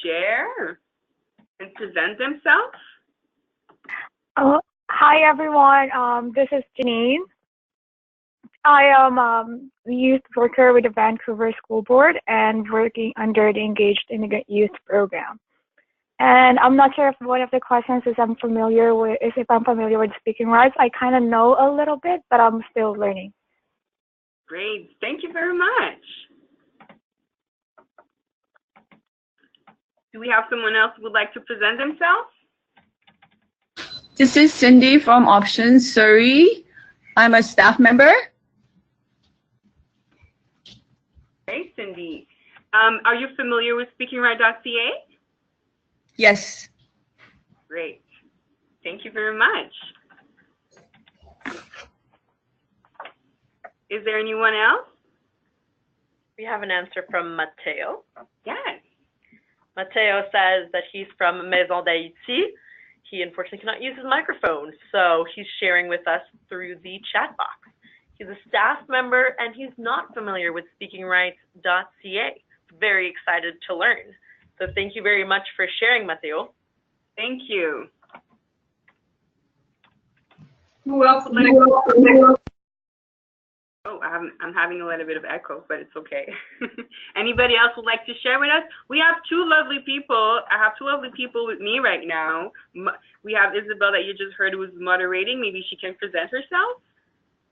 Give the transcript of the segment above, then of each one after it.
share and present themselves? Hi everyone, this is Janine. I am a youth worker with the Vancouver School Board and working under the Engaged Immigrant Youth Program. And I'm not sure if one of the questions is if I'm familiar with speaking rights. I kind of know a little bit, but I'm still learning. Great, thank you very much. Do we have someone else who would like to present themselves? This is Cindy from Options Surrey. I'm a staff member. Hey, Cindy. Are you familiar with speakingrights.ca? Yes. Great. Thank you very much. Is there anyone else? We have an answer from Matteo. Yes. Matteo says that he's from Maison d'Haïti. He unfortunately cannot use his microphone, so he's sharing with us through the chat box. He's a staff member and he's not familiar with speakingrights.ca. Very excited to learn. So thank you very much for sharing, Matteo. Thank you. Who else would like to? Oh, I'm having a little bit of echo, but it's okay. Anybody else would like to share with us? We have two lovely people. I have two lovely people with me right now. We have Isabel that you just heard who was moderating. Maybe she can present herself.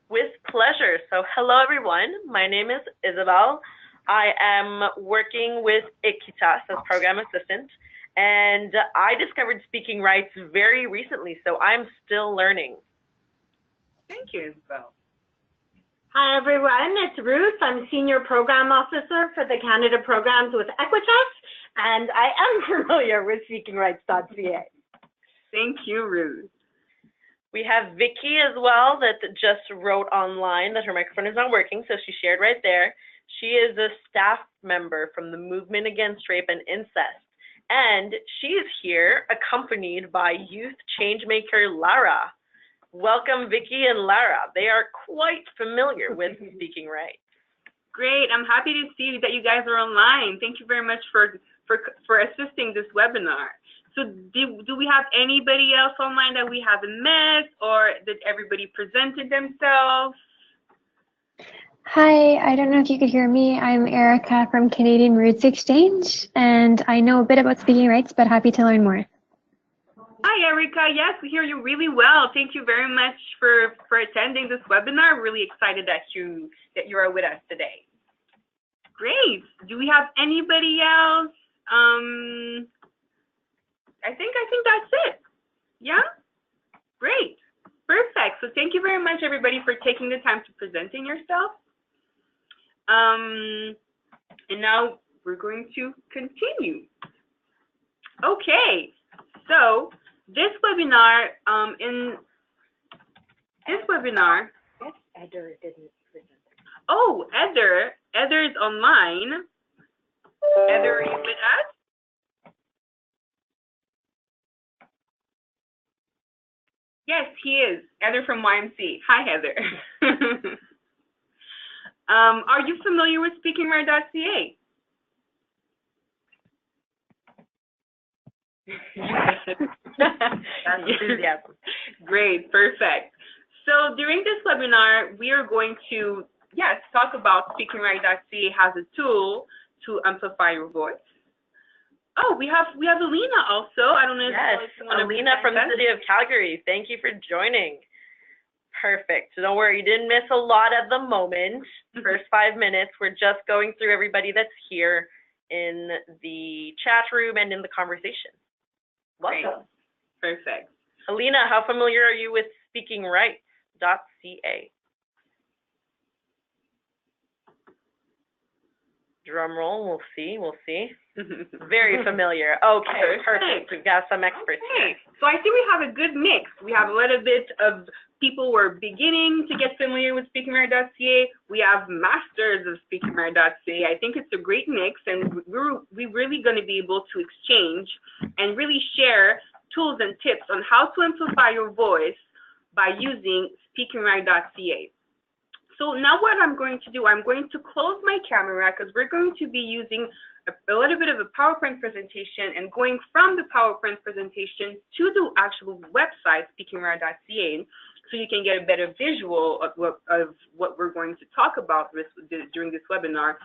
With pleasure. So hello, everyone. My name is Isabel. I am working with Equitas as program assistant, and I discovered speaking rights very recently, so I'm still learning. Thank you, Isabel. Hi, everyone. It's Ruth. I'm Senior Program Officer for the Canada Programs with Equitas, and I am familiar with speakingrights.ca. Thank you, Ruth. We have Vicky as well that just wrote online that her microphone is not working, so she shared right there. She is a staff member from the Movement Against Rape and Incest, and she is here accompanied by youth changemaker Lara. Welcome, Vicky and Lara. They are quite familiar with speaking rights. Great. I'm happy to see that you guys are online. Thank you very much for assisting this webinar. So do we have anybody else online that we haven't met, or did everybody presented themselves? Hi, I don't know if you could hear me. I'm Erica from Canadian Roots Exchange, and I know a bit about speaking rights, but happy to learn more. Hi, Erica. Yes, we hear you really well. Thank you very much for attending this webinar. Really excited that you are with us today. Great. Do we have anybody else? I think that's it. Yeah? Great. Perfect. So thank you very much, everybody, for taking the time to presenting yourself. And now we're going to continue. Okay. So this webinar, yes, Eder didn't present. Oh, Eder is online. Eder, are you with us? Yes, he is. Heather from YMC. Hi, Heather. Are you familiar with speakingrights.ca? That's enthusiasm. Great, perfect. So during this webinar, we are going to, talk about speakingrights.ca as a tool to amplify your voice. Oh, we have Alina also. I don't know if you want to Alina from the city of Calgary. Thank you for joining. Perfect. So don't worry, you didn't miss a lot at the moment. First 5 minutes, we're just going through everybody that's here in the chat room and in the conversation. Welcome. Great. Perfect. Alina, how familiar are you with speakingrights.ca? Drum roll, we'll see. Very familiar. Okay, perfect. We've got some experts here. So I think we have a good mix. We have a little bit of people who are beginning to get familiar with speakingrights.ca. We have masters of speakingrights.ca. I think it's a great mix, and we're really going to be able to exchange and really share tools and tips on how to amplify your voice by using speakingrights.ca. So now what I'm going to do, I'm going to close my camera because we're going to be using a little bit of a PowerPoint presentation and going from the PowerPoint presentation to the actual website, speakingrights.ca, so you can get a better visual of what we're going to talk about during this webinar.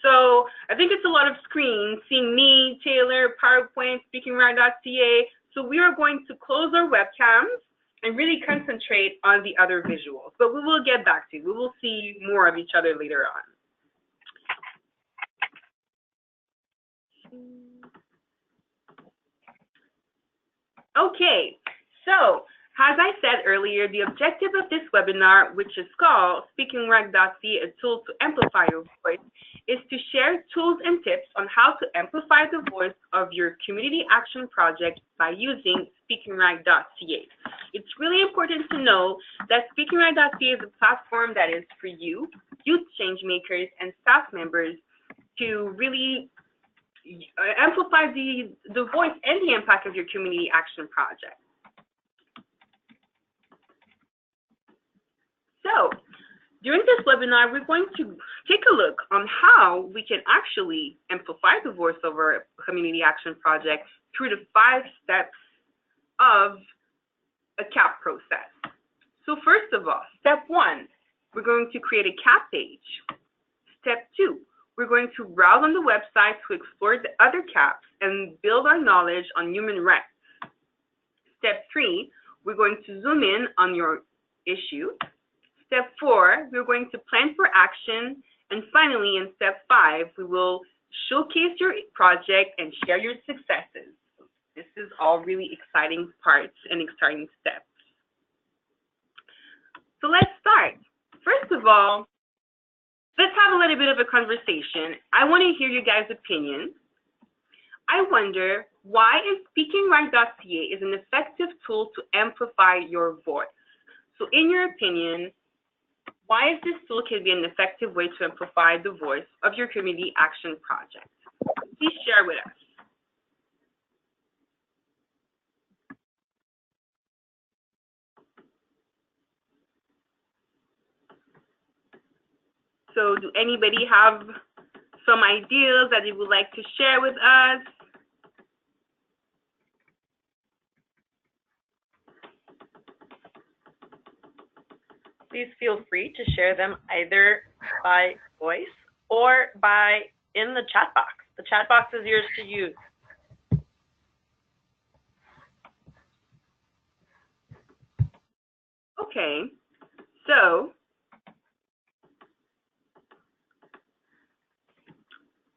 So I think it's a lot of screens, seeing me, Taylor, PowerPoint, speakingrights.ca. So we are going to close our webcams and really concentrate on the other visuals. But we will get back to you. We will see more of each other later on. Okay, so as I said earlier, the objective of this webinar, which is called speakingrights.ca, a tool to amplify your voice, is to share tools and tips on how to amplify the voice of your community action project by using speakingrights.ca. It's really important to know that speakingrights.ca is a platform that is for you, youth change makers, and staff members to really amplify the voice and the impact of your community action project. So, during this webinar, we're going to take a look on how we can actually amplify the voice of our community action project through the 5 steps of a CAP process. So first of all, step 1, we're going to create a CAP page. Step 2, we're going to browse on the website to explore the other CAPs and build our knowledge on human rights. Step 3, we're going to zoom in on your issue. Step 4, we're going to plan for action. And finally, in step 5, we will showcase your project and share your successes. This is all really exciting parts and exciting steps. So let's start. First of all, let's have a little bit of a conversation. I want to hear you guys' opinion. I wonder, why is speakingrights.ca is an effective tool to amplify your voice? So in your opinion, why is this tool can be an effective way to amplify the voice of your community action project? Please share with us. So do anybody have some ideas that they would like to share with us? Please feel free to share them either by voice or in the chat box. The chat box is yours to use. Okay, so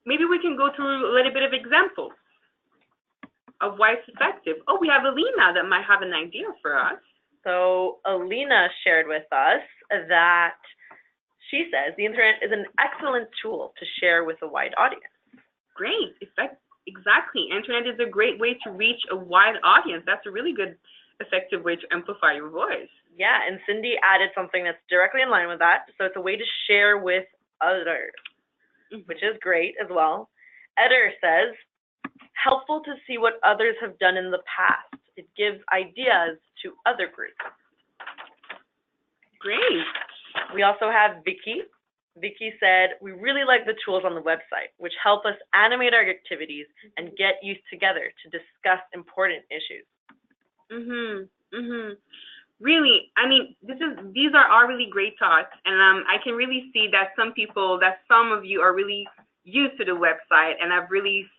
maybe we can go through a little bit of examples of why it's effective. Oh, we have Alina that might have an idea for us. So Alina shared with us that she says the internet is an excellent tool to share with a wide audience. Great, exactly. Internet is a great way to reach a wide audience. That's a really good, effective way to amplify your voice. Yeah, and Cindy added something that's directly in line with that. So it's a way to share with others, which is great as well. Eder says, helpful to see what others have done in the past. It gives ideas to other groups. Great. We also have Vicky. Vicky said, we really like the tools on the website, which help us animate our activities and get youth together to discuss important issues. Really, I mean, these are all really great thoughts, and I can really see that some of you are really used to the website and have really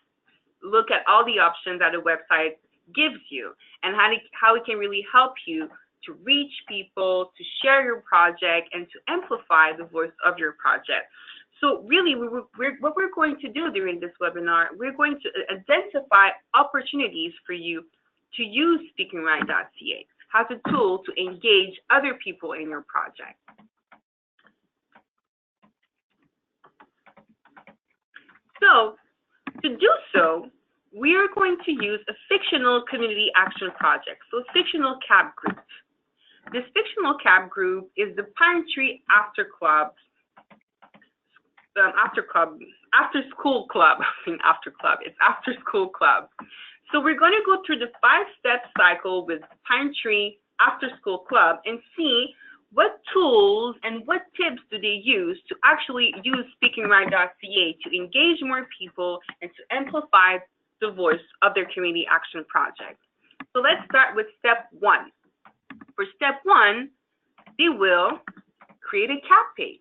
looked at all the options that the website gives you and how it can really help you to reach people, to share your project, and to amplify the voice of your project. So really, what we're going to do during this webinar, we're going to identify opportunities for you to use speakingrights.ca as a tool to engage other people in your project. So to do so, we are going to use a fictional community action project, so fictional CAP group. This fictional CAP group is the Pine Tree After School Club. So we're going to go through the 5-step cycle with Pine Tree After School Club and see what tools and what tips do they use to actually use speakingrights.ca to engage more people and to amplify the voice of their community action project? So let's start with step 1. For step 1, they will create a cap page.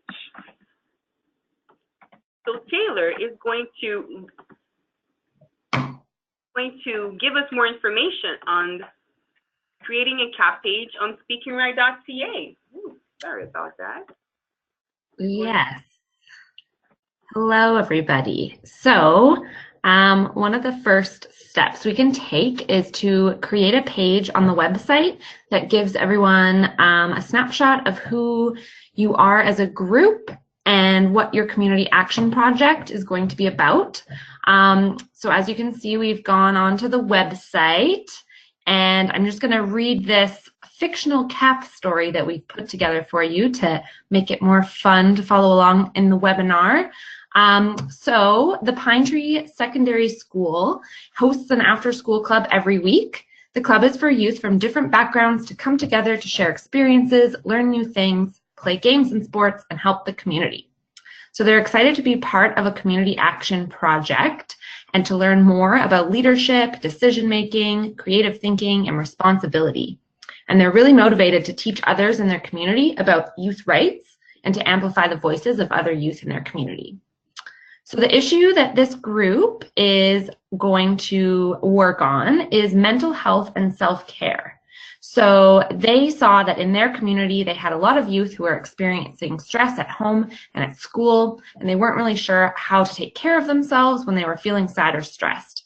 So Taylor is going to give us more information on creating a cap page on speakingrights.ca. Sorry about that. Yes. Hello, everybody. So one of the first steps we can take is to create a page on the website that gives everyone a snapshot of who you are as a group and what your community action project is going to be about. So as you can see, we've gone onto the website, and I'm just going to read this fictional cap story that we've put together for you to make it more fun to follow along in the webinar. So the Pine Tree Secondary School hosts an after-school club every week. The club is for youth from different backgrounds to come together to share experiences, learn new things, play games and sports, and help the community. So they're excited to be part of a community action project and to learn more about leadership, decision-making, creative thinking, and responsibility. And they're really motivated to teach others in their community about youth rights and to amplify the voices of other youth in their community. So the issue that this group is going to work on is mental health and self-care. So they saw that in their community, they had a lot of youth who were experiencing stress at home and at school, and they weren't really sure how to take care of themselves when they were feeling sad or stressed.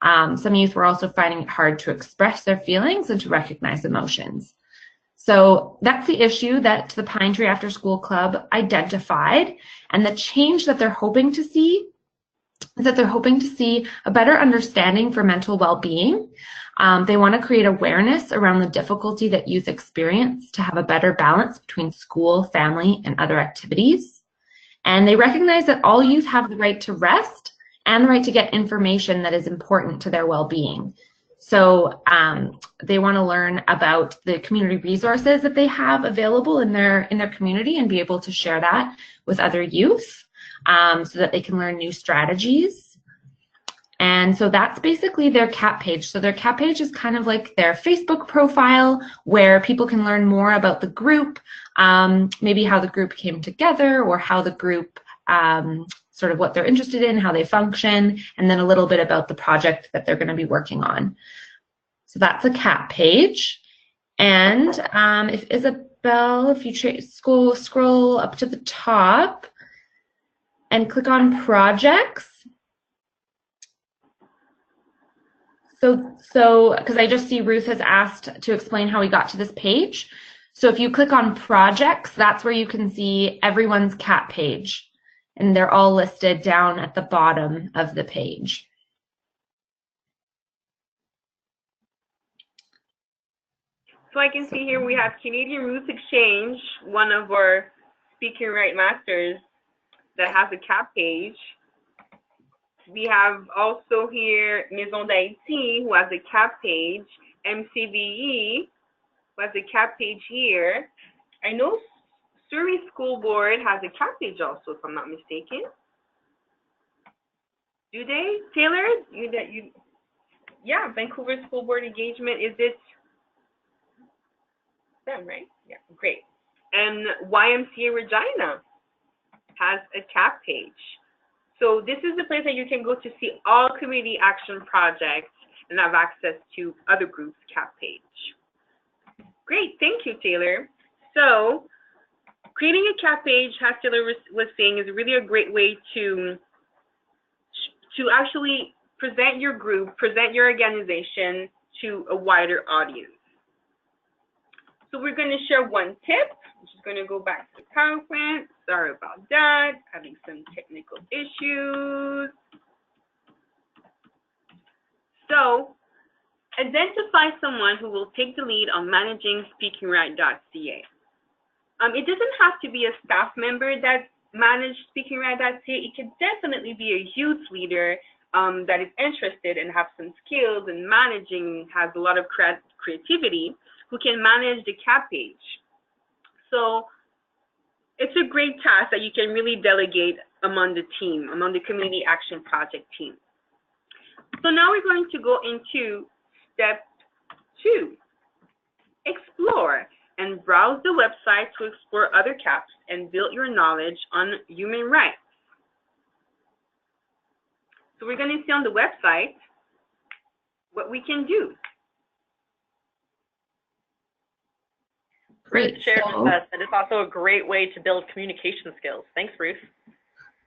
Some youth were also finding it hard to express their feelings and to recognize emotions. So that's the issue that the Pine Tree After School Club identified, and the change that they're hoping to see is that they're hoping to see a better understanding for mental well-being. They want to create awareness around the difficulty that youth experience to have a better balance between school, family, and other activities. And they recognize that all youth have the right to rest and the right to get information that is important to their well-being. So they want to learn about the community resources that they have available in their community and be able to share that with other youth so that they can learn new strategies. And so that's basically their cap page. So their cap page is kind of like their Facebook profile where people can learn more about the group, maybe how the group came together or how the group, sort of what they're interested in, how they function, and then a little bit about the project that they're going to be working on. So that's a cap page. And if Isabel, if you scroll up to the top and click on projects. So, because I just see Ruth has asked to explain how we got to this page. So if you click on projects, that's where you can see everyone's cap page. And they're all listed down at the bottom of the page. So I can see here we have Canadian Roots Exchange, one of our Speaking Right Masters that has a cap page. We have also here Maison d'Haïti, who has a cap page, MCVE, who has a cap page here. I know Surrey School Board has a cap page also, if I'm not mistaken. Do they, Taylor? Yeah, Vancouver School Board Engagement, is it them, right? Yeah, great. And YMCA Regina has a cap page. So this is the place that you can go to see all community action projects and have access to other groups' cap page. Great, thank you, Taylor. So creating a cap page, as Taylor was saying, is really a great way to actually present your group, present your organization to a wider audience. So we're going to share one tip. I'm just going to go back to PowerPoint. Sorry about that, having some technical issues. So identify someone who will take the lead on managing speakingrights.ca. It doesn't have to be a staff member that manages speakingrights.ca. It could definitely be a youth leader that is interested and have some skills in managing, has a lot of creativity, who can manage the cap page. So it's a great task that you can really delegate among the team, among the Community Action Project team. So now we're going to go into step 2. Explore and browse the website to explore other CAPs and build your knowledge on human rights. So we're going to see on the website what we can do. Great. Ruth shared with us that it's also a great way to build communication skills. Thanks, Ruth.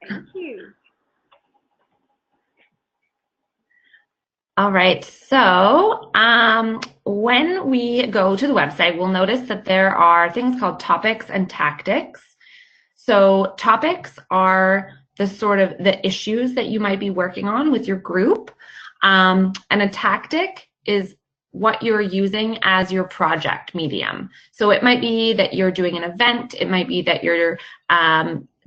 Thank you. All right, so when we go to the website, we'll notice that there are things called topics and tactics. So topics are the sort of the issues that you might be working on with your group, and a tactic is what you're using as your project medium. So it might be that you're doing an event, it might be that you're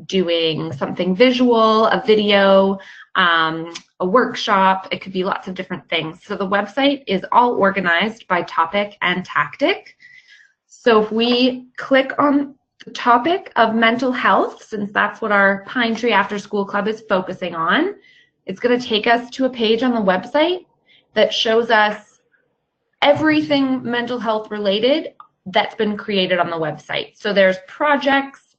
doing something visual, a video, a workshop, it could be lots of different things. So the website is all organized by topic and tactic. So if we click on the topic of mental health, since that's what our Pine Tree After School Club is focusing on, it's going to take us to a page on the website that shows us everything mental health related that's been created on the website. So there's projects,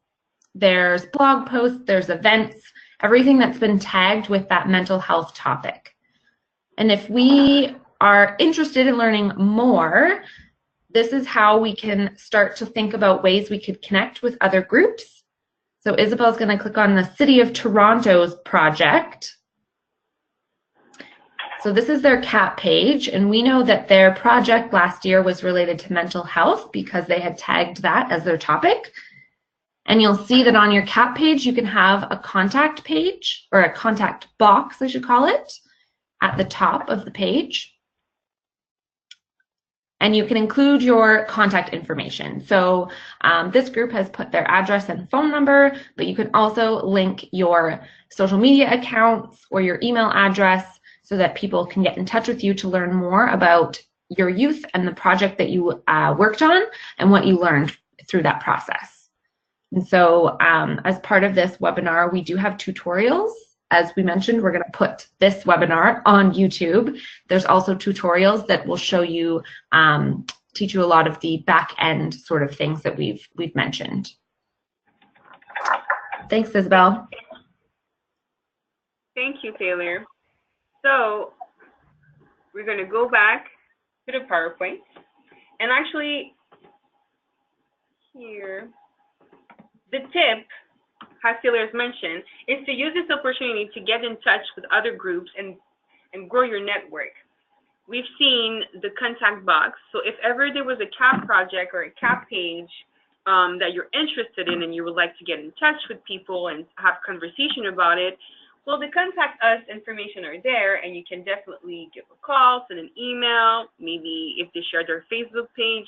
there's blog posts, there's events, everything that's been tagged with that mental health topic. And if we are interested in learning more, this is how we can start to think about ways we could connect with other groups. So Isabel's going to click on the City of Toronto's project. So this is their CAP page, and we know that their project last year was related to mental health because they had tagged that as their topic. And you'll see that on your CAP page, you can have a contact page, or a contact box, I should call it, at the top of the page. And you can include your contact information. So this group has put their address and phone number, but you can also link your social media accounts or your email address so that people can get in touch with you to learn more about your youth and the project that you worked on and what you learned through that process. And so as part of this webinar, we do have tutorials. As we mentioned, we're going to put this webinar on YouTube. There's also tutorials that will show you, teach you a lot of the back end sort of things that we've mentioned. Thanks, Isabel. Thank you, Taylor. So we're going to go back to the PowerPoint. And actually, here, the tip, as Taylor has mentioned, is to use this opportunity to get in touch with other groups and grow your network. We've seen the contact box. So if ever there was a CAP project or a CAP page that you're interested in and you would like to get in touch with people and have conversation about it, well, the contact us information are there, and you can definitely give a call, send an email, maybe if they share their Facebook page,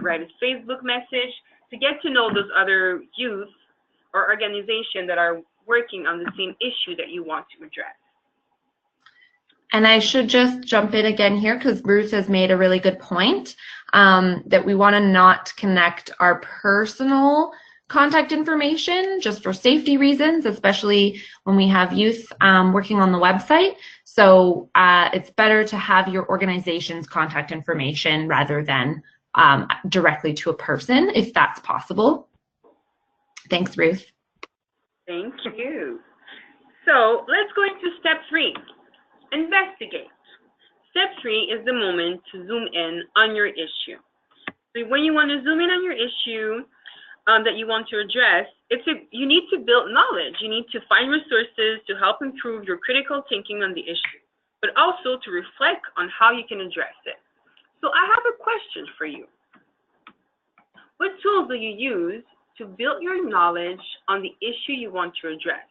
write a Facebook message to get to know those other youth or organizations that are working on the same issue that you want to address. And I should just jump in again here because Bruce has made a really good point that we want to not connect our personal contact information just for safety reasons, especially when we have youth working on the website. So it's better to have your organization's contact information rather than directly to a person, if that's possible. Thanks, Ruth. Thank you. So let's go into step 3, investigate. Step 3 is the moment to zoom in on your issue. So when you want to zoom in on your issue that you want to address, you need to build knowledge. You need to find resources to help improve your critical thinking on the issue, but also to reflect on how you can address it. So I have a question for you. What tools do you use to build your knowledge on the issue you want to address?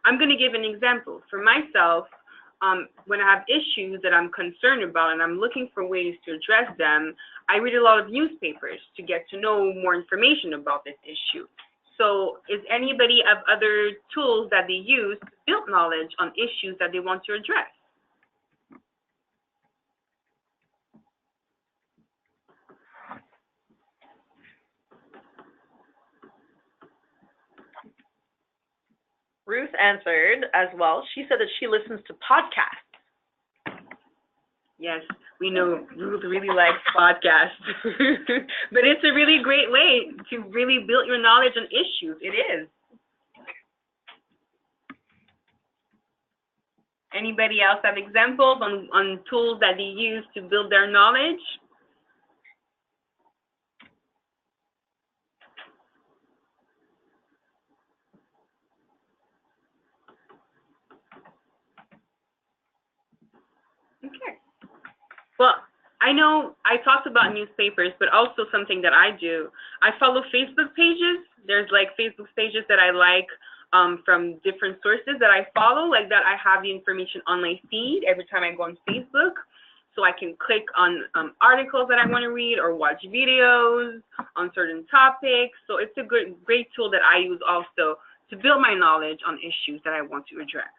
I'm going to give an example. For myself, when I have issues that I'm concerned about and I'm looking for ways to address them, I read a lot of newspapers to get to know more information about this issue. So is anybody have other tools that they use to build knowledge on issues that they want to address? Ruth answered as well. She said that she listens to podcasts. Yes, we know Ruth really likes podcasts, but it's a really great way to really build your knowledge on issues. It is. Anybody else have examples on tools that they use to build their knowledge? Okay. Well, I know I talked about newspapers, but also something that I do. I follow Facebook pages. There's like Facebook pages that I like from different sources that I follow, like that I have the information on my feed every time I go on Facebook. So I can click on articles that I want to read or watch videos on certain topics. So it's a great tool that I use also to build my knowledge on issues that I want to address.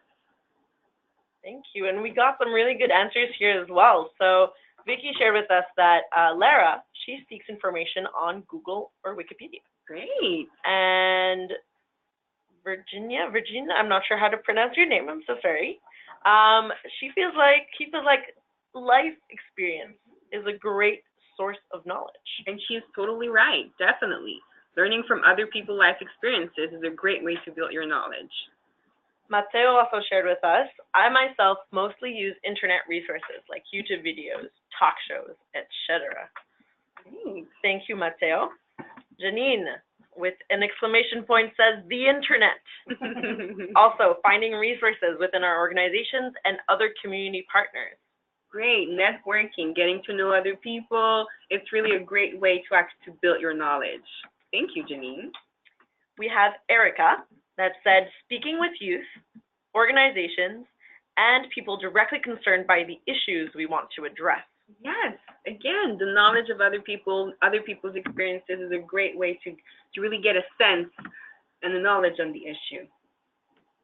Thank you. And we got some really good answers here as well. So Vicky shared with us that Lara, she seeks information on Google or Wikipedia. Great. And Virginia, I'm not sure how to pronounce your name. I'm so sorry. He feels like life experience is a great source of knowledge. And she's totally right. Definitely. Learning from other people's life experiences is a great way to build your knowledge. Mateo also shared with us, I myself mostly use internet resources like YouTube videos, talk shows, etc. Thank you, Mateo. Janine, with an exclamation point, says the internet. Also, finding resources within our organizations and other community partners. Great, networking, getting to know other people. It's really a great way to actually build your knowledge. Thank you, Janine. We have Erica that said, speaking with youth, organizations, and people directly concerned by the issues we want to address. Yes, again, the knowledge of other people's experiences is a great way to really get a sense and the knowledge on the issue.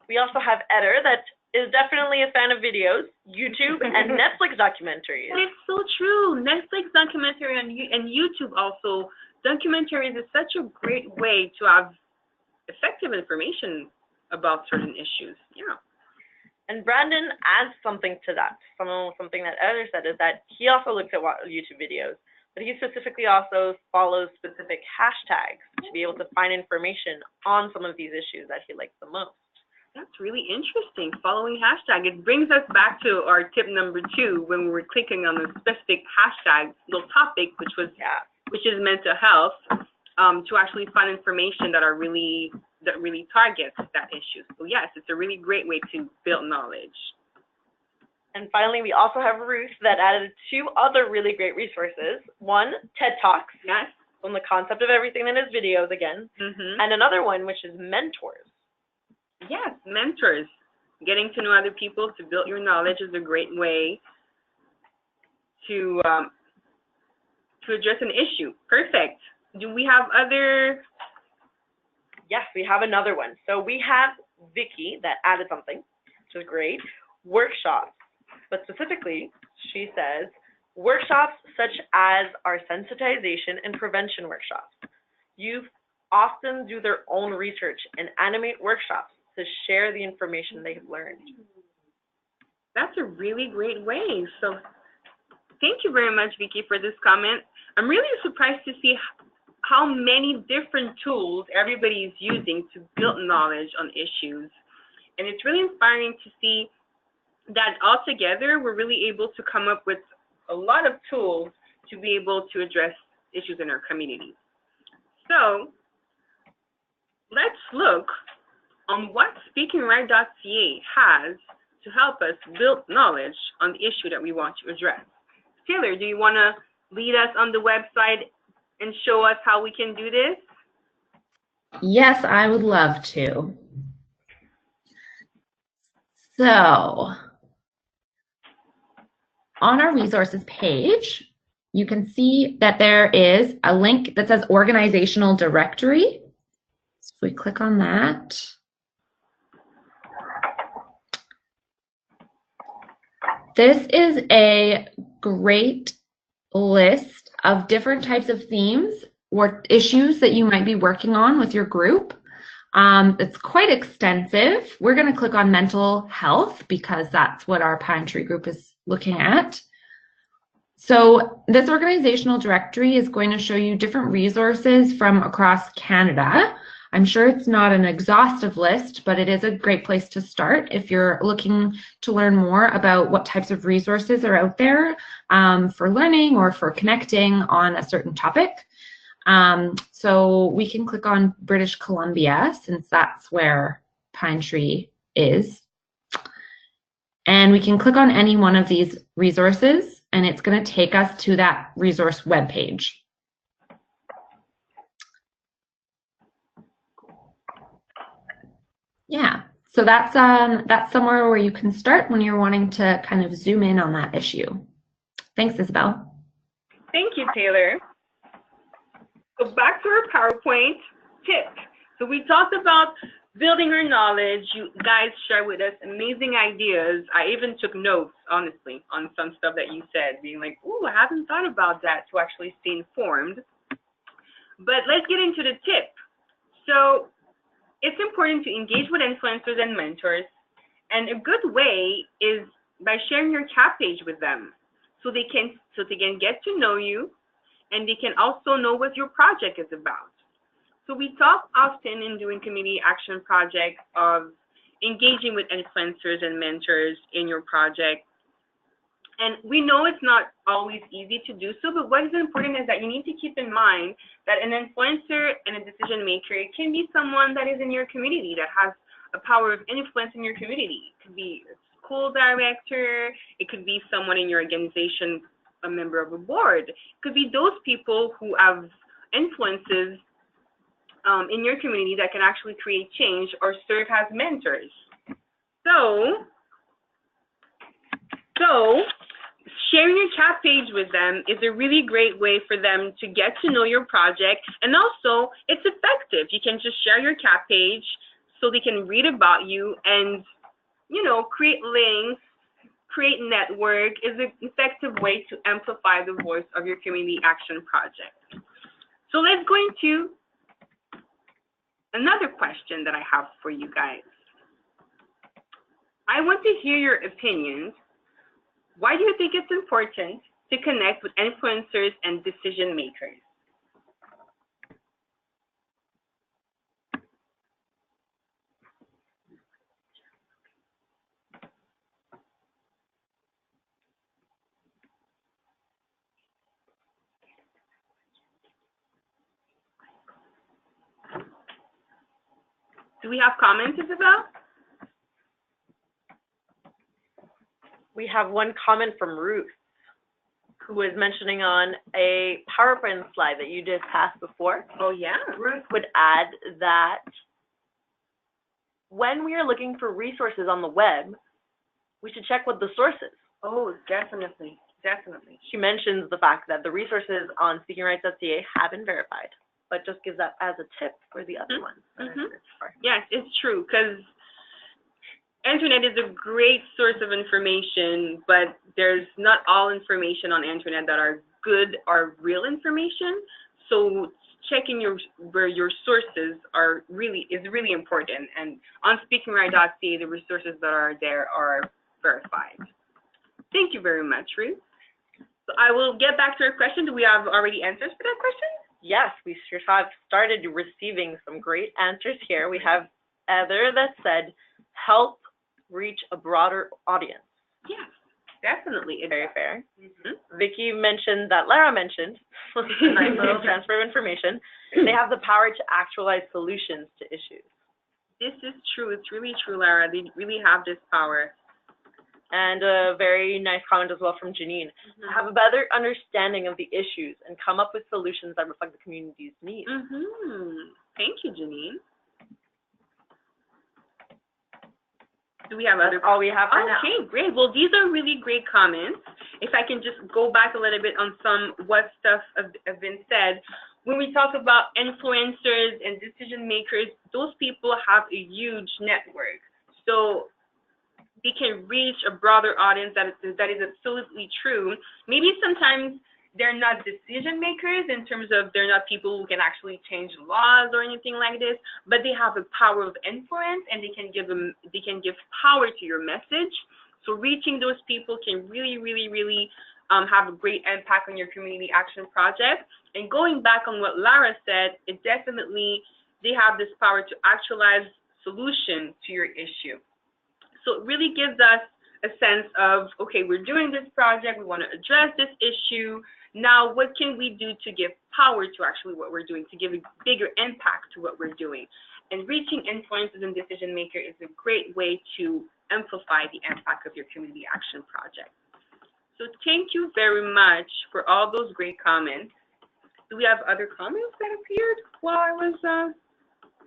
We also have Eder that is definitely a fan of videos, YouTube, and Netflix documentaries. It's so true. Netflix documentary and YouTube also. Documentaries is such a great way to have effective information about certain issues. Yeah. And Brandon adds something to that. Something that Eder said is that he also looks at YouTube videos, but he specifically also follows specific hashtags to be able to find information on some of these issues that he likes the most. That's really interesting, following hashtag. It brings us back to our tip number 2 when we were clicking on the specific hashtag, little topic, which is mental health, to actually find information that really targets that issue. So yes, it's a really great way to build knowledge. And finally, we also have Ruth that added 2 other really great resources. One, TED Talks, yes, on the concept of everything that is videos again, and another one which is mentors. Yes, mentors. Getting to know other people to build your knowledge is a great way to address an issue. Perfect. Do we have other? Yes, we have another one. So we have Vicky that added something, which is great. Workshops, but specifically, she says, workshops such as our sensitization and prevention workshops. Youth often do their own research and animate workshops to share the information they've learned. That's a really great way. So thank you very much, Vicky, for this comment. I'm really surprised to see how many different tools everybody is using to build knowledge on issues. And it's really inspiring to see that all together we're really able to come up with a lot of tools to be able to address issues in our community. So let's look on what speakingrights.ca has to help us build knowledge on the issue that we want to address. Taylor, do you want to lead us on the website and show us how we can do this? Yes, I would love to. So, on our resources page, you can see that there is a link that says organizational directory. So if we click on that, this is a great list of different types of themes or issues that you might be working on with your group. It's quite extensive. We're going to click on mental health because that's what our Pine Tree group is looking at. So this organizational directory is going to show you different resources from across Canada. I'm sure it's not an exhaustive list, but it is a great place to start if you're looking to learn more about what types of resources are out there for learning or for connecting on a certain topic. So we can click on British Columbia since that's where Pine Tree is. And we can click on any one of these resources and it's going to take us to that resource webpage. Yeah, so that's somewhere where you can start when you're wanting to kind of zoom in on that issue. Thanks, Isabel. Thank you, Taylor. So back to our PowerPoint tip. So we talked about building our knowledge. You guys share with us amazing ideas. I even took notes, honestly, on some stuff that you said, being like, ooh, I haven't thought about that to actually stay informed. But let's get into the tip. So it's important to engage with influencers and mentors. And a good way is by sharing your chat page with them so they can get to know you and they can also know what your project is about. So we talk often in doing community action projects of engaging with influencers and mentors in your project. And we know it's not always easy to do so, but what is important is that you need to keep in mind that an influencer and a decision maker, it can be someone that is in your community that has a power of influence in your community. It could be a school director, it could be someone in your organization, a member of a board. It could be those people who have influences in your community that can actually create change or serve as mentors. So sharing your chat page with them is a really great way for them to get to know your project, and also it's effective. You can just share your chat page so they can read about you and, you know, create links, create network is an effective way to amplify the voice of your community action project. So let's go into another question that I have for you guys. I want to hear your opinions. Why do you think it's important to connect with influencers and decision makers? Do we have comments, Isabel? We have one comment from Ruth, who was mentioning on a PowerPoint slide that you just passed before. Oh, yeah. Ruth would add that when we are looking for resources on the web, we should check what the source is. Oh, definitely, definitely. She mentions the fact that the resources on speakingrights.ca have been verified, but just gives that as a tip for the other ones. Yes, it's true, because internet is a great source of information, but there's not all information on internet that are good or real information. So checking where your sources are is really important. And on speakingrights.ca, the resources that are there are verified. Thank you very much, Ruth. So I will get back to our question. Do we have already answers for that question? Yes, we sure have started receiving some great answers here. We have Heather that said, help reach a broader audience. Yes, definitely. It's very fair. Vicky mentioned that Lara mentioned, a nice little transfer of information. They have the power to actualize solutions to issues. This is true. It's really true, Lara. They really have this power. And a very nice comment as well from Janine. Have a better understanding of the issues and come up with solutions that reflect the community's needs. Thank you, Janine. Do we have other? All we have for now. Okay, great. Well, these are really great comments. If I can just go back a little bit on what stuff have been said. When we talk about influencers and decision makers, those people have a huge network. So they can reach a broader audience. That is absolutely true. Maybe sometimes they're not decision makers in terms of they're not people who can actually change laws or anything like this, but they have a power of influence and they can give power to your message. So reaching those people can really, really, really have a great impact on your community action project. And going back on what Lara said, it definitely, they have this power to actualize solution to your issue. So it really gives us a sense of, okay, we're doing this project, we want to address this issue. Now, what can we do to give power to actually what we're doing, to give a bigger impact to what we're doing? And reaching influencers and decision makers is a great way to amplify the impact of your community action project. So thank you very much for all those great comments. Do we have other comments that appeared while I was?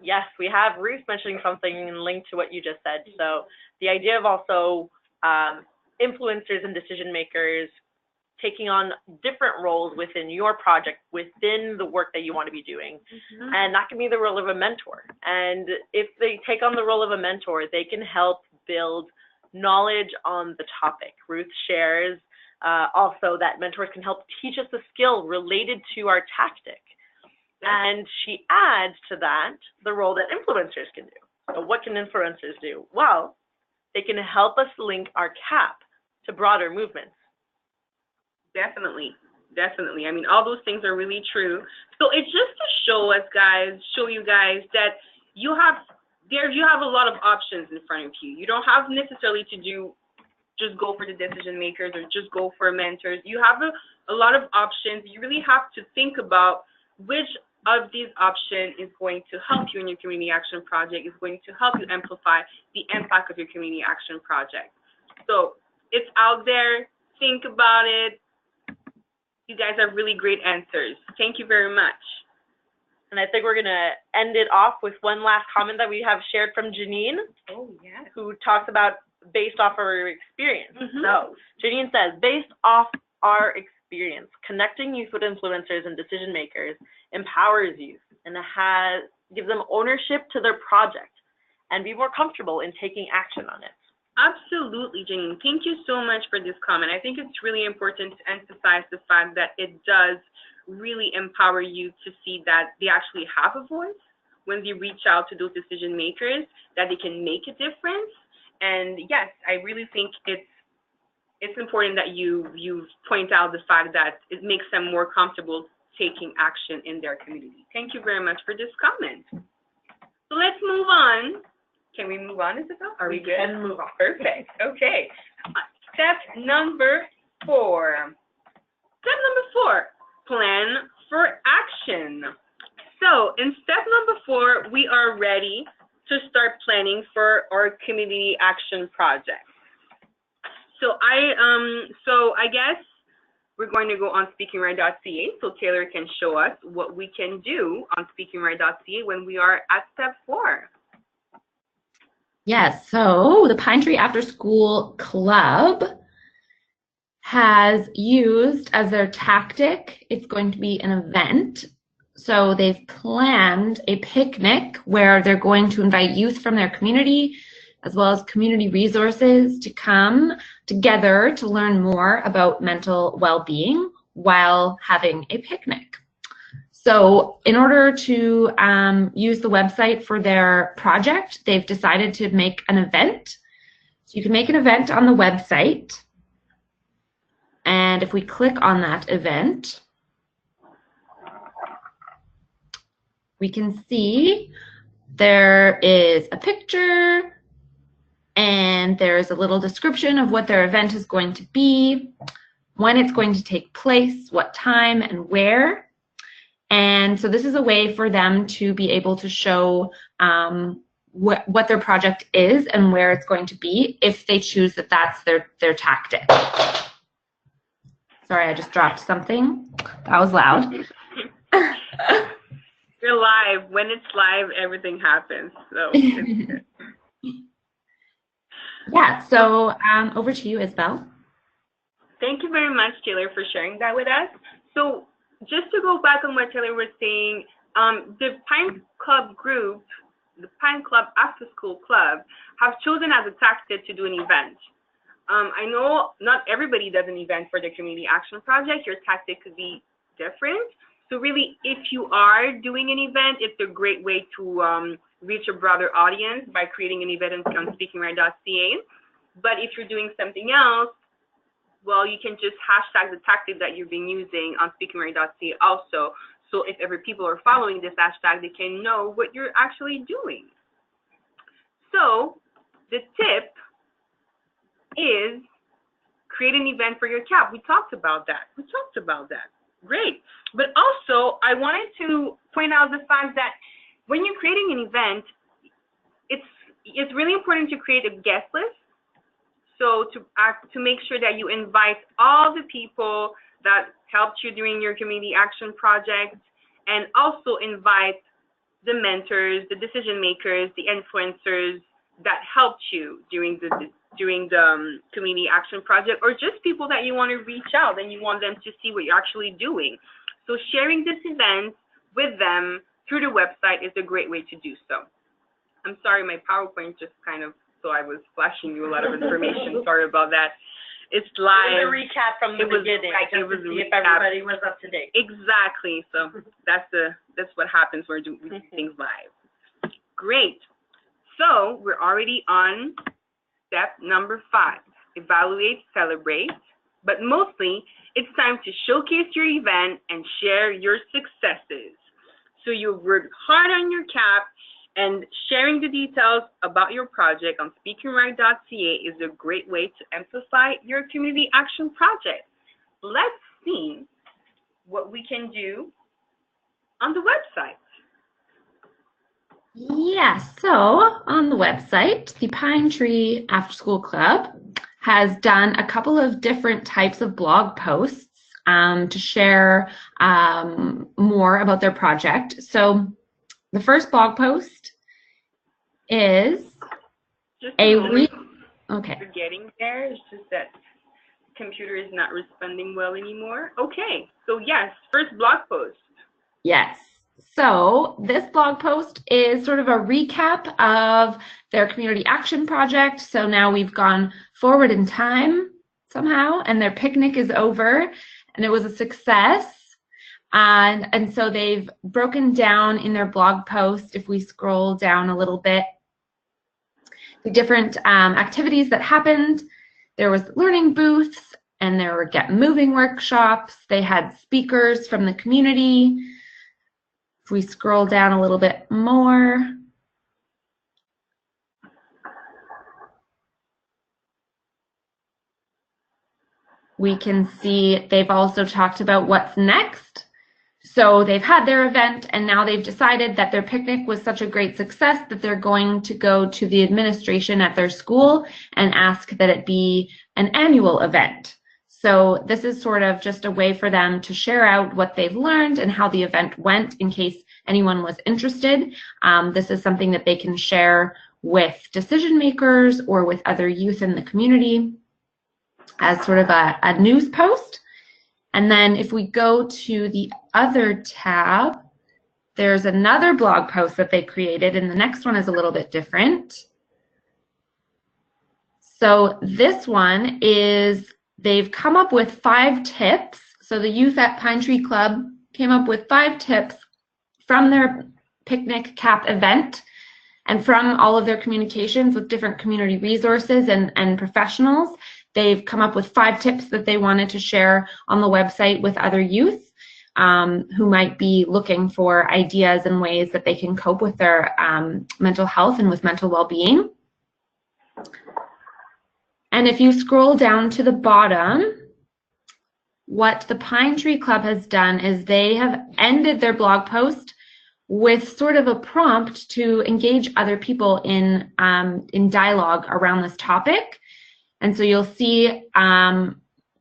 Yes, we have Ruth mentioning something linked to what you just said. So the idea of also influencers and decision makers taking on different roles within your project, within the work that you want to be doing. Mm-hmm. And that can be the role of a mentor. And if they take on the role of a mentor, they can help build knowledge on the topic. Ruth shares also that mentors can help teach us a skill related to our tactic. And she adds to that the role that influencers can do. So what can influencers do? Well, they can help us link our CAP to broader movements. Definitely, definitely. I mean, all those things are really true. So it's just to show you guys that you have a lot of options in front of you. You don't have necessarily to just go for the decision makers or just go for mentors. You have a lot of options. You really have to think about which of these options is going to help you in your community action project, is going to help you amplify the impact of your community action project. So it's out there. Think about it. You guys have really great answers. Thank you very much. And I think we're going to end it off with one last comment that we have shared from Janine. Oh, yes. Who talks about based off our experience. Mm-hmm. So Janine says, based off our experience, connecting youth with influencers and decision makers empowers youth and gives them ownership to their project and be more comfortable in taking action on it. Absolutely, Janine. Thank you so much for this comment. I think it's really important to emphasize the fact that it does really empower you to see that they actually have a voice when they reach out to those decision makers, that they can make a difference. And yes, I really think it's important that you point out the fact that it makes them more comfortable taking action in their community. Thank you very much for this comment. So let's move on. Can we move on, Isabel? Are we good? We can move on. Perfect. Okay. Step number 4. Step number 4, plan for action. So in step number 4, we are ready to start planning for our community action project. So I guess we're going to go on speakingrights.ca so Taylor can show us what we can do on speakingrights.ca when we are at step 4. Yes, so the Pine Tree After School Club has used as their tactic, it's going to be an event. So they've planned a picnic where they're going to invite youth from their community as well as community resources to come together to learn more about mental well-being while having a picnic. So in order to use the website for their project, they've decided to make an event. So you can make an event on the website. And if we click on that event, we can see there is a picture and there's a little description of what their event is going to be, when it's going to take place, what time and where. And so this is a way for them to be able to show what their project is and where it's going to be if they choose that that's their tactic. Sorry, I just dropped something. That was loud. You're live. When it's live, everything happens. So it's good. Yeah, so over to you, Isabel. Thank you very much, Taylor, for sharing that with us. So just to go back on what Taylor was saying, the Pine Club group, the Pine Club After School Club, have chosen as a tactic to do an event. I know not everybody does an event for their community action project. Your tactic could be different. So really, if you are doing an event, it's a great way to reach a broader audience by creating an event on speakingrights.ca. But if you're doing something else, well, you can just hashtag the tactic that you've been using on speakingrights.ca also. So if ever people are following this hashtag, they can know what you're actually doing. So the tip is create an event for your CAP. We talked about that. Great. But also, I wanted to point out the fact that when you're creating an event, it's really important to create a guest list. So to make sure that you invite all the people that helped you during your community action project, and also invite the mentors, the decision makers, the influencers that helped you during the community action project, or just people that you want to reach out and you want them to see what you're actually doing. So sharing this event with them through the website is a great way to do so. I'm sorry, my PowerPoint just kind of, so I was flashing you a lot of information. Sorry about that. It's live. It was a recap from the beginning, just to see if everybody was up to date. Exactly. So that's what happens when we do things live. Great. So we're already on step number 5. Evaluate, celebrate, but mostly it's time to showcase your event and share your successes. So you worked hard on your CAP, and sharing the details about your project on speakingrights.ca is a great way to amplify your community action project. Let's see what we can do on the website. Yeah, so on the website, the Pine Tree After School Club has done a couple of different types of blog posts to share more about their project. So the first blog post is okay. We're getting there. It's just that the computer is not responding well anymore. Okay, so yes, first blog post. Yes. So this blog post is sort of a recap of their community action project. So now we've gone forward in time somehow, and their picnic is over, and it was a success. And so they've broken down in their blog post, if we scroll down a little bit, the different activities that happened. There was learning booths, and there were Get Moving workshops. They had speakers from the community. If we scroll down a little bit more, we can see they've also talked about what's next. So they've had their event, and now they've decided that their picnic was such a great success that they're going to go to the administration at their school and ask that it be an annual event. So this is sort of just a way for them to share out what they've learned and how the event went in case anyone was interested. This is something that they can share with decision makers or with other youth in the community as sort of a news post. And then if we go to the other tab, there's another blog post that they created, and the next one is a little bit different. So this one is, they've come up with 5 tips. So the youth at Pine Tree Club came up with 5 tips from their picnic CAP event and from all of their communications with different community resources and professionals. They've come up with 5 tips that they wanted to share on the website with other youth who might be looking for ideas and ways that they can cope with their mental health and with mental well-being. And if you scroll down to the bottom, what the Pine Tree Club has done is they have ended their blog post with sort of a prompt to engage other people in dialogue around this topic. And so you'll see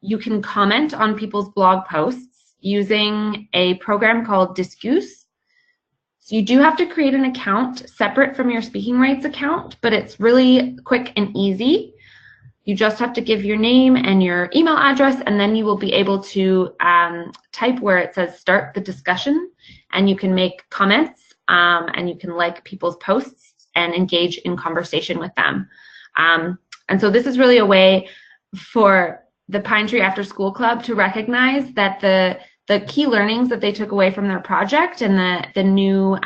you can comment on people's blog posts using a program called Discuss. So you do have to create an account separate from your Speaking Rights account, but it's really quick and easy. You just have to give your name and your email address, and then you will be able to type where it says start the discussion, and you can make comments and you can like people's posts and engage in conversation with them. And so this is really a way for the Pine Tree After School Club to recognize that the key learnings that they took away from their project and the new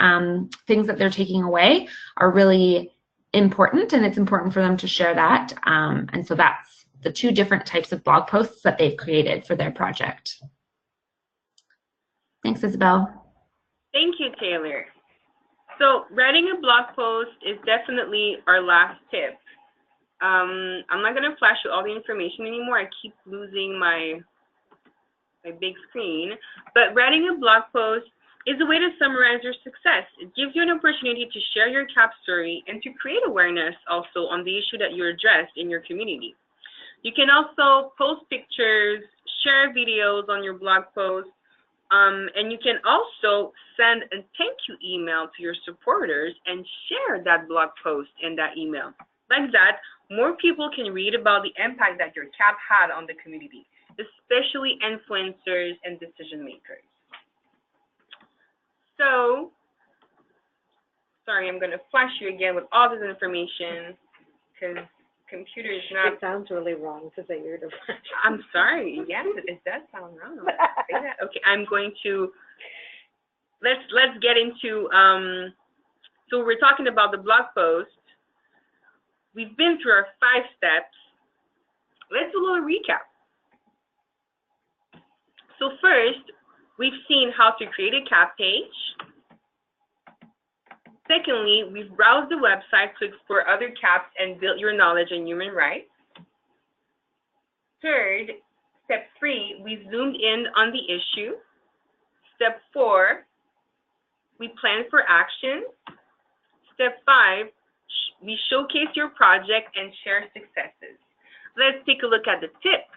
things that they're taking away are really important, and it's important for them to share that. And so that's the 2 different types of blog posts that they've created for their project. Thanks, Isabel. Thank you, Taylor. So writing a blog post is definitely our last tip. I'm not going to flash you all the information anymore. I keep losing my big screen. But writing a blog post is a way to summarize your success. It gives you an opportunity to share your CAP story and to create awareness also on the issue that you addressed in your community. You can also post pictures, share videos on your blog post, and you can also send a thank you email to your supporters and share that blog post in that email. Like that, more people can read about the impact that your CAP had on the community, especially influencers and decision makers. So, sorry, I'm going to flash you again with all this information because computer is not. It sounds really wrong to say you're depressed. I'm sorry. Yes, it does sound wrong. Say that. Okay, I'm going to. Let's get into. So we're talking about the blog post. We've been through our 5 steps. Let's do a little recap. So first, we've seen how to create a CAP page. Secondly, we've browsed the website to explore other CAPs and build your knowledge in human rights. Third, step 3, we zoomed in on the issue. Step 4, we planned for action. Step 5, we showcase your project and share successes. Let's take a look at the tips.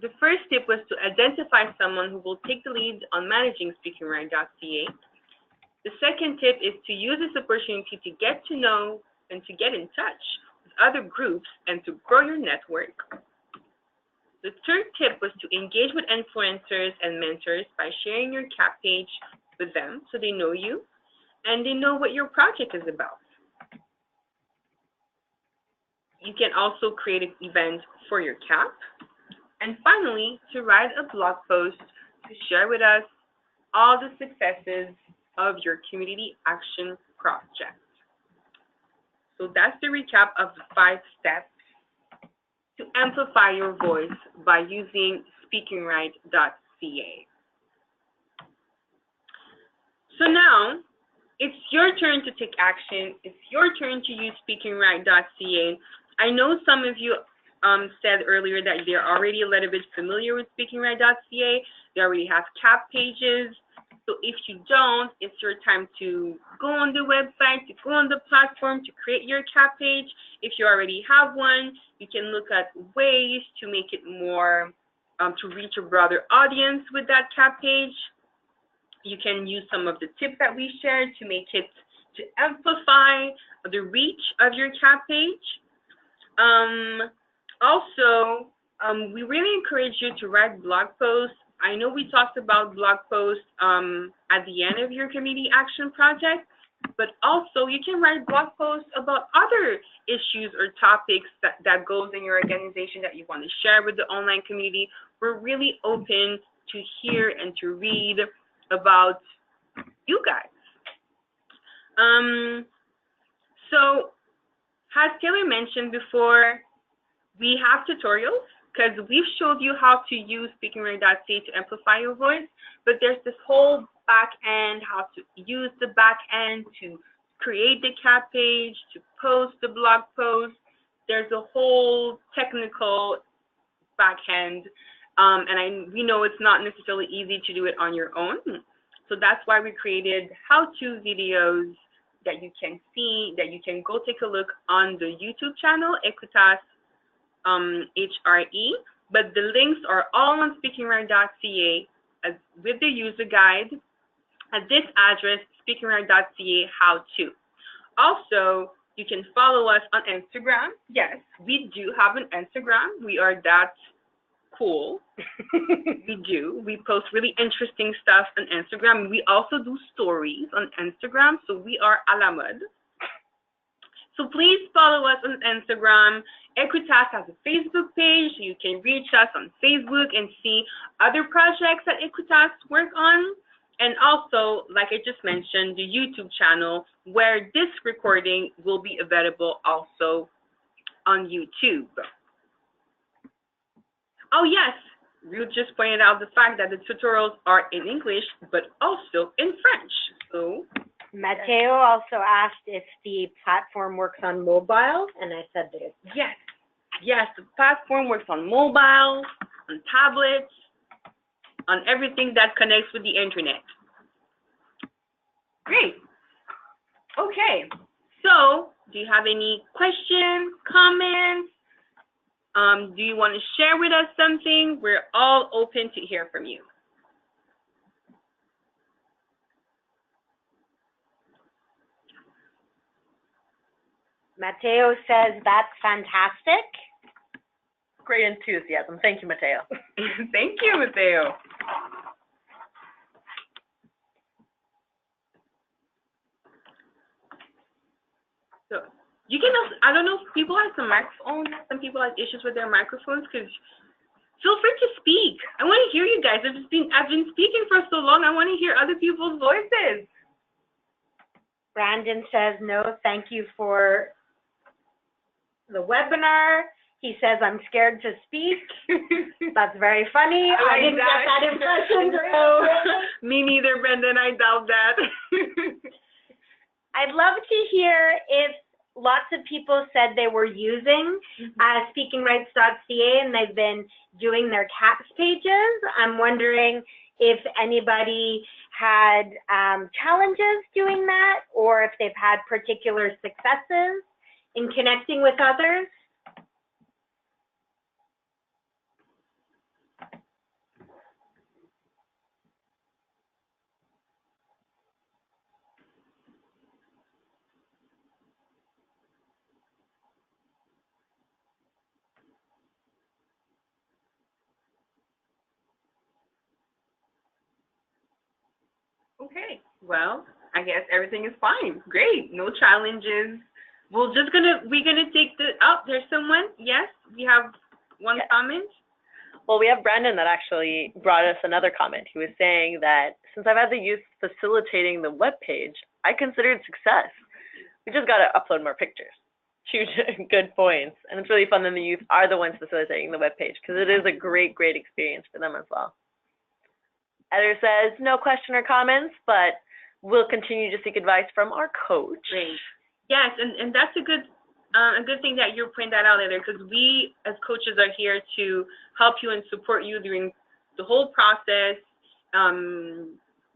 The first tip was to identify someone who will take the lead on managing speakingrights.ca. The second tip is to use this opportunity to get to know and to get in touch with other groups and to grow your network. The third tip was to engage with influencers and mentors by sharing your CAP page with them so they know you and they know what your project is about. You can also create an event for your CAP. And finally, to write a blog post to share with us all the successes of your community action project. So that's the recap of the 5 steps to amplify your voice by using speakingrights.ca. So now, it's your turn to take action. It's your turn to use speakingrights.ca. I know some of you said earlier that they're already a little bit familiar with speakingrights.ca. They already have CAP pages. So if you don't, it's your time to go on the website, to go on the platform, to create your CAP page. If you already have one, you can look at ways to make it more, to reach a broader audience with that CAP page. You can use some of the tips that we shared to make it, to amplify the reach of your CAP page. Also, we really encourage you to write blog posts. I know we talked about blog posts at the end of your community action project, but also you can write blog posts about other issues or topics that goes in your organization that you want to share with the online community. We're really open to hear and to read about you guys. So, as Taylor mentioned before, we have tutorials because we've showed you how to use speakingrights.ca to amplify your voice, but there's this whole back end, how to use the back end to create the CAP page, to post the blog post. There's a whole technical back end, and we know it's not necessarily easy to do it on your own. So that's why we created how-to videos that you can see, that you can go take a look on the YouTube channel, Equitas HRE, but the links are all on speakingrights.ca with the user guide at this address, speakingrights.ca how-to. Also, you can follow us on Instagram. Yes, we do have an Instagram. We are that cool. We do. We post really interesting stuff on Instagram. We also do stories on Instagram, so we are a la mode. So please follow us on Instagram. Equitas has a Facebook page. You can reach us on Facebook and see other projects that Equitas work on. And also, like I just mentioned, the YouTube channel where this recording will be available also on YouTube. Oh yes, Ruth just pointed out the fact that the tutorials are in English, but also in French. So Mateo also asked if the platform works on mobile, and I said that it does. yes, yes, the platform works on mobile, on tablets, on everything that connects with the internet. Great. Okay. So, do you have any questions, comments? Do you want to share with us something? We're all open to hear from you. Mateo says that's fantastic. Great enthusiasm. Thank you, Mateo. Thank you, Mateo. So you can also, I don't know if people have some microphones, some people have issues with their microphones, because feel free to speak. I want to hear you guys. I've been speaking for so long, I want to hear other people's voices. Brandon says, no, thank you for the webinar. He says, I'm scared to speak. That's very funny. I didn't get that impression. So. Me neither, Brendan. I doubt that. I'd love to hear if lots of people said they were using speakingrights.ca and they've been doing their CAPS pages. I'm wondering if anybody had challenges doing that, or if they've had particular successes in connecting with others. Okay, well, I guess everything is fine. Great, no challenges. We're gonna take the, oh, there's someone. Yes, we have one comment. Well, we have Brandon that actually brought us another comment. He was saying that since I've had the youth facilitating the web page, I consider it success. We just got to upload more pictures. Huge, good points. And it's really fun that the youth are the ones facilitating the web page, because it is a great, great experience for them as well. Heather says, no question or comments, but we'll continue to seek advice from our coach. Great. Yes, and that's a good thing that you point that out, Heather, because we as coaches are here to help you and support you during the whole process,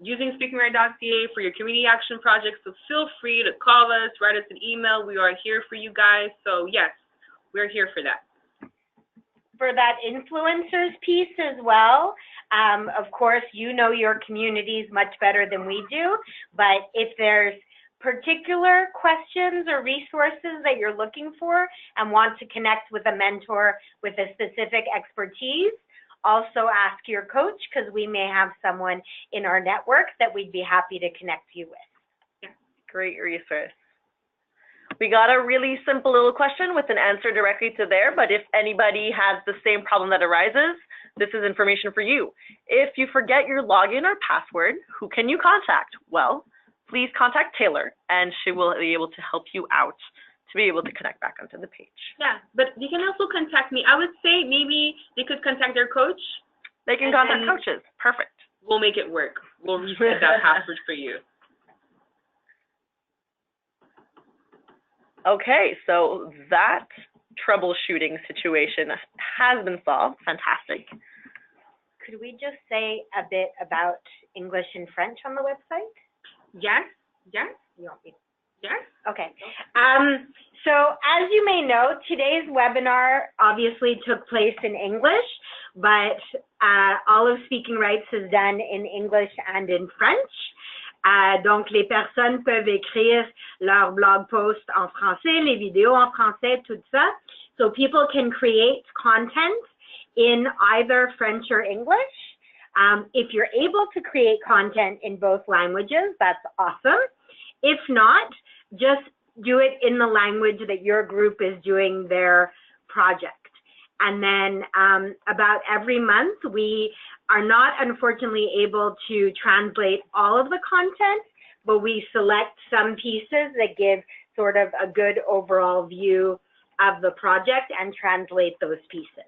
using speakingrights.ca for your community action projects. So feel free to call us, write us an email. We are here for you guys. So yes, we're here for that. For that influencers piece as well, of course, you know your communities much better than we do, but if there's particular questions or resources that you're looking for and want to connect with a mentor with a specific expertise, also ask your coach, because we may have someone in our network that we'd be happy to connect you with. Yeah, great resource. We got a really simple little question with an answer directly to there, but if anybody has the same problem that arises, this is information for you. If you forget your login or password, who can you contact? Well, please contact Taylor, and she will be able to help you out to be able to connect back onto the page. Yeah, but they can also contact me. I would say maybe they could contact their coach. They can contact coaches. Perfect. We'll make it work. We'll reset that password for you. Okay, so that troubleshooting situation has been solved. Fantastic. Could we just say a bit about English and French on the website? Yes, yes. You want me to? Yes. Okay. So as you may know, today's webinar obviously took place in English, but all of Speaking Rights is done in English and in French. Donc, les personnes peuvent écrire leur blog post en français, les vidéos en français, tout ça. So people can create content in either French or English. If you're able to create content in both languages, that's awesome. If not, just do it in the language that your group is doing their project. And then about every month, we are not unfortunately able to translate all of the content, but we select some pieces that give sort of a good overall view of the project and translate those pieces.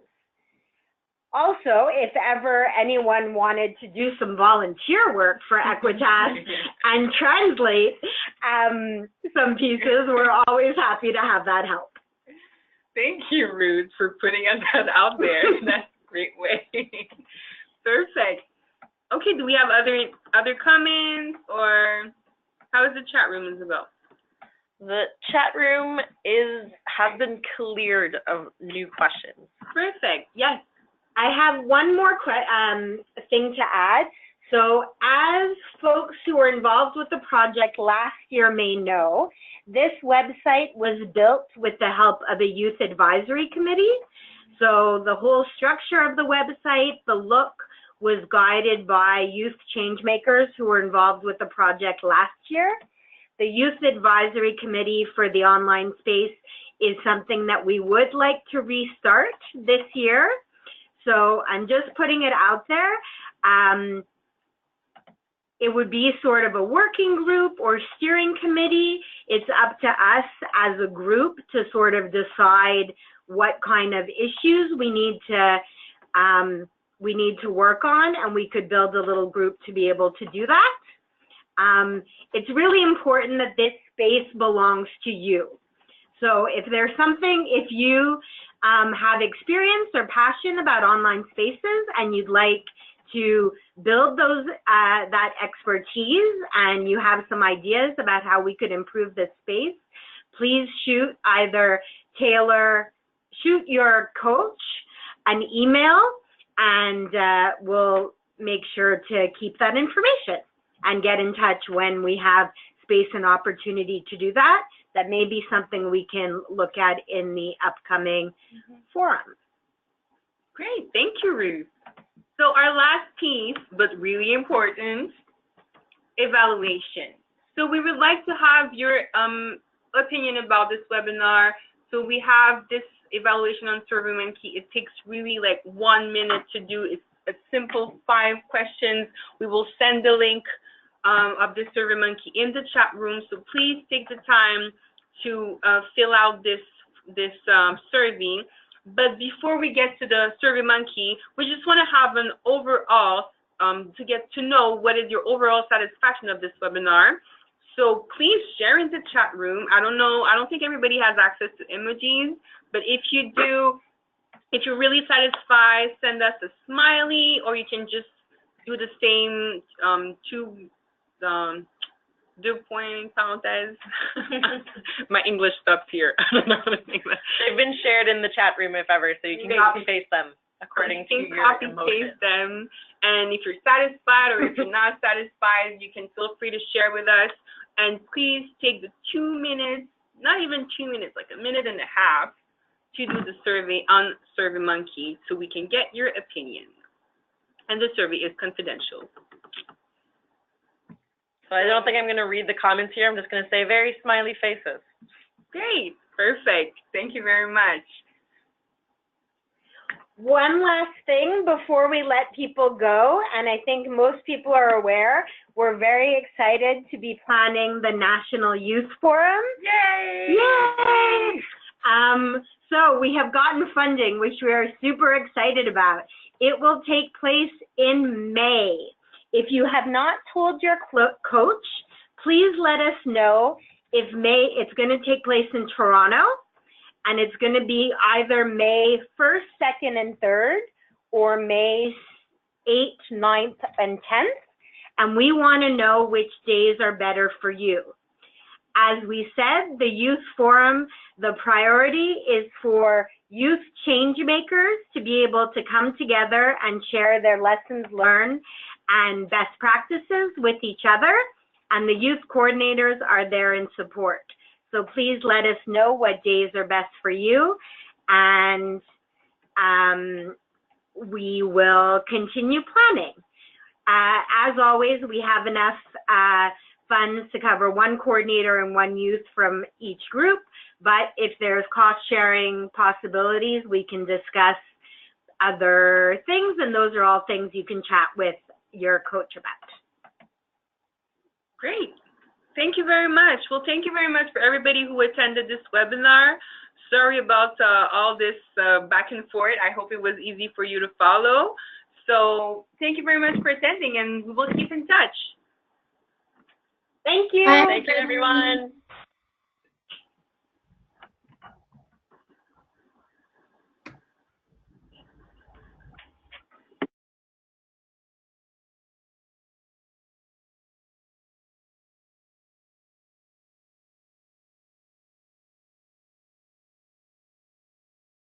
Also, if ever anyone wanted to do some volunteer work for Equitas and translate some pieces, we're always happy to have that help. Thank you, Ruth, for putting that out there. That's a great way. Perfect. Okay, do we have other comments, or how is the chat room, Isabel? The chat room has been cleared of new questions. Perfect. Yes. I have one more thing to add. So as folks who were involved with the project last year may know, this website was built with the help of a youth advisory committee. So the whole structure of the website, the look, was guided by youth change makers who were involved with the project last year. The youth advisory committee for the online space is something that we would like to restart this year. So I'm just putting it out there. It would be sort of a working group or steering committee. It's up to us as a group to sort of decide what kind of issues we need to work on, and we could build a little group to be able to do that. It's really important that this space belongs to you. So if there's something, if you have experience or passion about online spaces and you'd like to build those that expertise, and you have some ideas about how we could improve this space, please shoot your coach an email, and we'll make sure to keep that information and get in touch when we have space and opportunity to do that. That may be something we can look at in the upcoming forum. Great, thank you, Ruth. So our last piece, but really important, evaluation. So we would like to have your opinion about this webinar. So we have this evaluation on SurveyMonkey. It takes really like 1 minute to do. It's a simple 5 questions. We will send the link of the SurveyMonkey in the chat room. So please take the time to fill out this survey. But before we get to the SurveyMonkey, we just want to have an overall, to get to know what is your overall satisfaction of this webinar. So please share in the chat room. I don't think everybody has access to emojis, but if you do, if you're really satisfied, send us a smiley, or you can just do the same deux points parenthèse. My English stopped here. I don't know how to say that. They've been shared in the chat room if ever, so you can copy paste them according to your emotion. Copy paste them, and if you're satisfied or if you're not satisfied, you can feel free to share with us. And please take the 2 minutes, not even 2 minutes, like 1.5 minutes to do the survey on SurveyMonkey so we can get your opinion. And the survey is confidential. So I don't think I'm going to read the comments here. I'm just going to say very smiley faces. Great. Perfect. Thank you very much. One last thing before we let people go, and I think most people are aware, we're very excited to be planning the National Youth Forum. Yay! Yay! So we have gotten funding, which we are super excited about. It will take place in May. If you have not told your coach, please let us know. If May, it's going to take place in Toronto, and it's going to be either May 1st, 2nd, and 3rd, or May 8th, 9th, and 10th, and we want to know which days are better for you. As we said, the Youth Forum, the priority is for youth change makers to be able to come together and share their lessons learned and best practices with each other, and the youth coordinators are there in support. So please let us know what days are best for you, and we will continue planning. As always, we have enough funds to cover one coordinator and one youth from each group. But if there's cost sharing possibilities, we can discuss other things, and those are all things you can chat with your coach about. Great. Thank you very much. Well, thank you very much for everybody who attended this webinar. Sorry about all this back and forth. I hope it was easy for you to follow. So thank you very much for attending, and we will keep in touch. Thank you. Thank you, everyone.